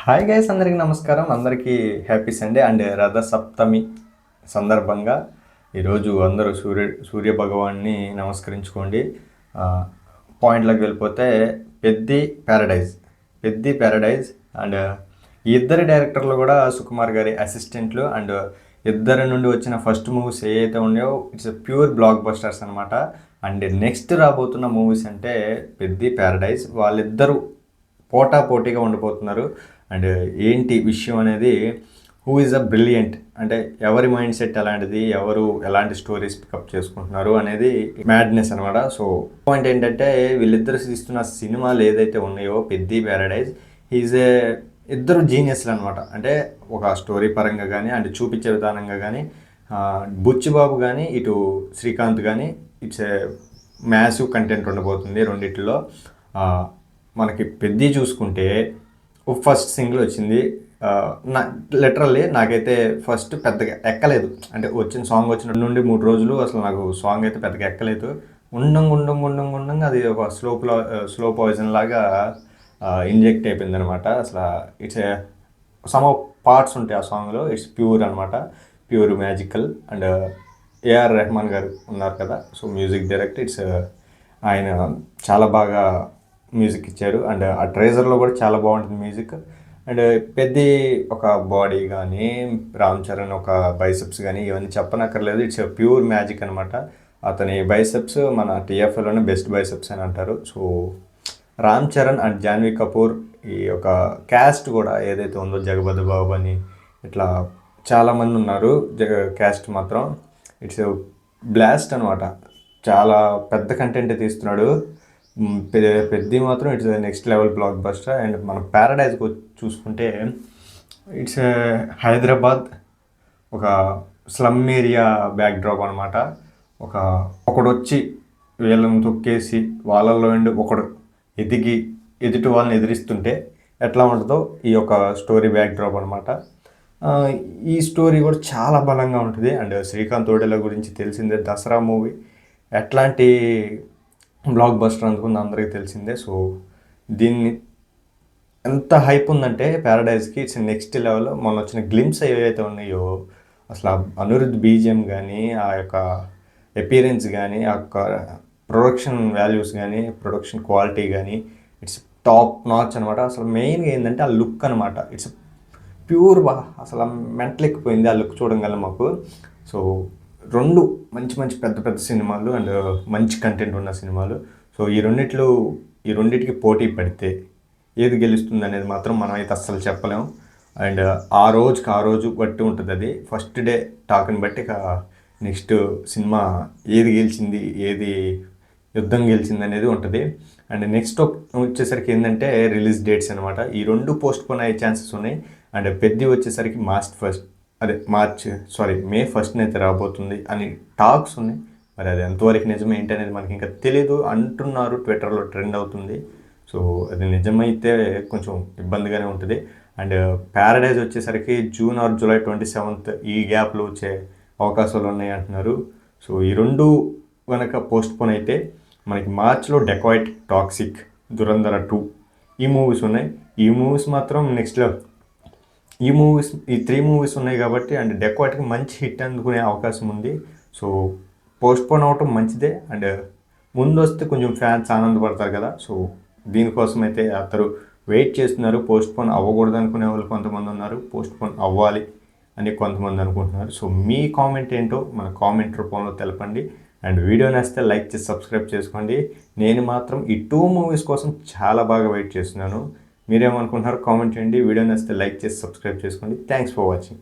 Hi guys, అందరికీ నమస్కారం. అందరికీ happy Sunday and Ratha Saptami సందర్భంగా ఈరోజు అందరూ సూర్య భగవాన్ని నమస్కరించుకోండి. పాయింట్లోకి వెళ్ళిపోతే పెద్ది ప్యారడైజ్ అండ్ ఈ ఇద్దరి డైరెక్టర్లు కూడా సుకుమార్ గారి అసిస్టెంట్లు అండ్ ఇద్దరి నుండి వచ్చిన ఫస్ట్ మూవీస్ ఏవైతే ఉన్నాయో ఇట్స్ ప్యూర్ బ్లాక్ బస్టర్స్ అనమాట. అండ్ నెక్స్ట్ రాబోతున్న మూవీస్ అంటే పెద్ది ప్యారడైజ్, వాళ్ళిద్దరూ పోటాపోటీగా ఉండిపోతున్నారు. అండ్ ఏంటి విషయం అనేది, హూ ఈజ్ అ బ్రిలియంట్ అంటే ఎవరి మైండ్ సెట్ ఎలాంటిది, ఎవరు ఎలాంటి స్టోరీస్ పికప్ చేసుకుంటున్నారు అనేది మ్యాడ్నెస్ అనమాట. సో పాయింట్ ఏంటంటే, వీళ్ళిద్దరు తీస్తున్న సినిమాలు ఏదైతే ఉన్నాయో పెద్ది ప్యారడైజ్, ఇద్దరు జీనియస్లు అనమాట. అంటే ఒక స్టోరీ పరంగా కానీ అండ్ చూపించే విధానంగా కానీ బుచ్చిబాబు కానీ ఇటు శ్రీకాంత్ కానీ ఇట్స్ ఏ మ్యాసివ్ కంటెంట్ ఉండబోతుంది రెండిట్లో. మనకి పెద్ది చూసుకుంటే ఫస్ట్ సింగిల్ వచ్చింది, లిటరల్లీ నాకైతే ఫస్ట్ పెద్దగా ఎక్కలేదు. అంటే సాంగ్ వచ్చిన నుండి 3 రోజులు అసలు నాకు సాంగ్ అయితే పెద్దగా ఎక్కలేదు. ఉండంగా అది ఒక స్లో పాయిజన్ లాగా ఇంజెక్ట్ అయిపోయింది అనమాట. అసలు ఇట్స్ సమ్ ఆఫ్ పార్ట్స్ ఉంటాయి ఆ సాంగ్లో, ఇట్స్ ప్యూర్ అనమాట, pure magical. And AR Rahman garu ఉన్నారు కదా, సో మ్యూజిక్ డైరెక్టర్, ఆయన చాలా బాగా మ్యూజిక్ ఇచ్చారు. అండ్ ఆ ట్రేజర్లో కూడా చాలా బాగుంటుంది మ్యూజిక్. అండ్ పెద్ది ఒక బాడీ కానీ రామ్ చరణ్ ఒక బైసెప్స్ కానీ ఇవన్నీ చెప్పనక్కర్లేదు, ఇట్స్ ప్యూర్ మ్యాజిక్ అనమాట. అతని బైసెప్స్ మన టీఎఫ్ఎల్లోనే బెస్ట్ బైసెప్స్ అని అంటారు. సో రామ్ చరణ్ అండ్ జాన్వీ కపూర్ ఈ ఒక క్యాస్ట్ కూడా ఏదైతే ఉందో, జగపతి బాబు అని ఇట్లా చాలామంది ఉన్నారు. క్యాస్ట్ మాత్రం ఇట్స్ బ్లాస్ట్ అనమాట. చాలా పెద్ద కంటెంట్ తీస్తున్నాడు పెద్ది మాత్రం. It's next level block buster. And మనం ప్యారడైజ్ చూసుకుంటే ఇట్స్ హైదరాబాద్ ఒక స్లమ్ ఏరియా బ్యాక్డ్రాప్ అనమాట. ఒకడు వచ్చి వీళ్ళని తొక్కేసి వాళ్ళల్లో ఒకడు ఎదుటి వాళ్ళని ఎదిరిస్తుంటే ఎట్లా ఉంటుందో ఈ యొక్క స్టోరీ బ్యాక్డ్రాప్ అనమాట. ఈ స్టోరీ కూడా చాలా బలంగా ఉంటుంది. అండ్ శ్రీకాంత్ ఓడెల గురించి తెలిసిందే, దసరా మూవీ ఎట్లాంటి బ్లాక్ బస్టర్ అందుకుంది అందరికీ తెలిసిందే. సో దీన్ని ఎంత హైప్ ఉందంటే ప్యారడైజ్కి ఇట్స్ నెక్స్ట్ లెవెల్. మొన్న వచ్చిన గ్లిమ్స్ ఏవైతే ఉన్నాయో అసలు అనిరుద్ధ్ బీజిఎం కానీ, ఆ యొక్క అపీరెన్స్ కానీ, ఆ యొక్క ప్రొడక్షన్ వాల్యూస్ కానీ, ప్రొడక్షన్ క్వాలిటీ కానీ ఇట్స్ టాప్ నాచ్ అనమాట. అసలు మెయిన్గా ఏంటంటే ఆ లుక్ అనమాట, ఇట్స్ ప్యూర్ అసలు మెంటల్ ఎక్కిపోయింది ఆ లుక్ చూడగల మాకు. సో రెండు మంచి పెద్ద సినిమాలు అండ్ మంచి కంటెంట్ ఉన్న సినిమాలు. సో ఈ రెండిటికి పోటీ పడితే ఏది గెలుస్తుంది అనేది మాత్రం మనం అయితే అస్సలు చెప్పలేము. అండ్ ఆ రోజు బట్టి ఉంటుంది, అది ఫస్ట్ డే టాక్ని బట్టి నెక్స్ట్ సినిమా ఏది గెలిచింది, ఏది యుద్ధం గెలిచింది అనేది ఉంటుంది. అండ్ నెక్స్ట్ వచ్చేసరికి ఏంటంటే రిలీజ్ డేట్స్ అనమాట. ఈ రెండు పోస్ట్ పోన్ అయ్యే ఛాన్సెస్ ఉన్నాయి. అండ్ పెద్ది వచ్చేసరికి మే 1st అయితే రాబోతుంది అని టాక్స్ ఉన్నాయి. మరి అది ఎంతవరకు నిజమే ఏంటి అనేది మనకి ఇంకా తెలీదు అంటున్నారు, ట్విట్టర్లో ట్రెండ్ అవుతుంది. సో అది నిజమైతే కొంచెం ఇబ్బందిగానే ఉంటుంది. అండ్ ప్యారడైజ్ వచ్చేసరికి జూన్ ఆర్ జూలై 27th ఈ గ్యాప్లో వచ్చే అవకాశాలు ఉన్నాయి అంటున్నారు. సో ఈ రెండు కనుక పోస్ట్ పోన్ అయితే మనకి మార్చ్లో డెకాయిట్, టాక్సిక్, దురంధర 2 ఈ మూవీస్ ఉన్నాయి. ఈ మూవీస్ మాత్రం నెక్స్ట్ లెవెల్. ఈ 3 మూవీస్ ఉన్నాయి కాబట్టి అండ్ డెకాయిట్కి మంచి హిట్ అందుకునే అవకాశం ఉంది. సో పోస్ట్ పోన్ అవటం మంచిదే. అండ్ ముందు వస్తే కొంచెం ఫ్యాన్స్ ఆనందపడతారు కదా. సో దీనికోసం అయితే అందరూ వెయిట్ చేస్తున్నారు. పోస్ట్ పోన్ అవ్వకూడదు అనుకునే వాళ్ళు కొంతమంది ఉన్నారు, పోస్ట్ పోన్ అవ్వాలి అని కొంతమంది అనుకుంటున్నారు. సో మీ కామెంట్ ఏంటో మన కామెంట్ రూపంలో తెలపండి. అండ్ వీడియో నచ్చితే లైక్ చేసి సబ్స్క్రైబ్ చేసుకోండి. నేను మాత్రం ఈ 2 మూవీస్ కోసం చాలా బాగా వెయిట్ చేస్తున్నాను. మీరేమనుకుంటున్నారు కామెంట్ చేయండి. వీడియో నచ్చితే లైక్ చేసి సబ్స్క్రైబ్ చేసుకోండి. Thanks for watching.